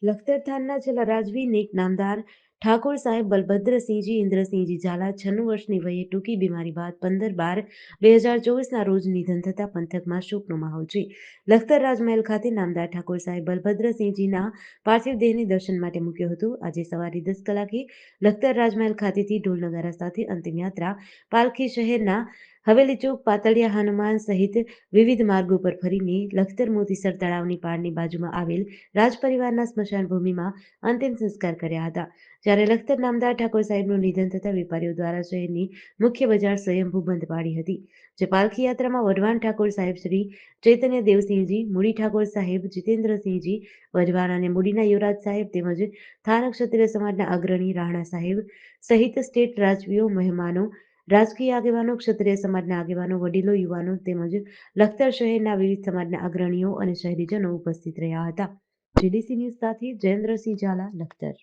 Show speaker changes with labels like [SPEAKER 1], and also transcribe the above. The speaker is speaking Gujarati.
[SPEAKER 1] લખતર થાનના છેલ્લા રાજવી નેક નામદાર ઠાકોર સાહેબ બલભદ્રસિંહજી ઇન્દ્રસિંહજી ઝાલા 96 વર્ષની વયે ટૂંકી બીમારી બાદ 15/12/2024ના રોજ નિધન થતાં પંથકમાં શોકનો માહોલ છે. લખતર રાજમહેલ ખાતે નામદાર ઠાકોર સાહેબ બલભદ્રસિંહજીના પાર્થિવ દેહને દર્શન માટે મૂક્યો હતો. આજે સવારે 10 કલાકે લખતર રાજમહેલ ખાતેથી ઢોલ નગારા સાથે અંતિમ યાત્રા પાલખી શહેરના હવેલી ચોક, પાતળિયા, હનુમાન સહિત વિવિધ માર્ગો પર ફરીને લખતર મોતીસર તળાવની પાળની બાજુમાં આવેલ રાજપરિવારના સ્મશાન ભૂમિમાં અંતિમ સંસ્કાર કર્યા હતા. જ્યારે લખતર નામદાર ઠાકોર સાહેબનું નિધન થતાં વેપારીઓ દ્વારા શહેરની મુખ્ય બજાર સ્વયંભૂ બંધ પાડી હતી. જે પાલખી યાત્રામાં વઢવાણ ઠાકોર સાહેબ શ્રી ચૈતન્ય દેવસિંહજી, મૂડી ઠાકોર સાહેબ જીતેન્દ્રસિંહજી વઢવાણ અને મૂડીના યુવરાજ સાહેબ તેમજ થાન ક્ષત્રિય સમાજના અગ્રણી રાણા સાહેબ સહિત સ્ટેટ રાજવીઓ, મહેમાનો, રાજકીય આગેવાનો, ક્ષત્રિય સમાજના આગેવાનો, વડીલો, યુવાનો તેમજ લખતર શહેરના વિવિધ સમાજના અગ્રણીઓ અને શહેરીજનો ઉપસ્થિત રહ્યા હતા. GDC ન્યૂઝ સાથે જયેન્દ્રસિંહ ઝાલા, લખતર.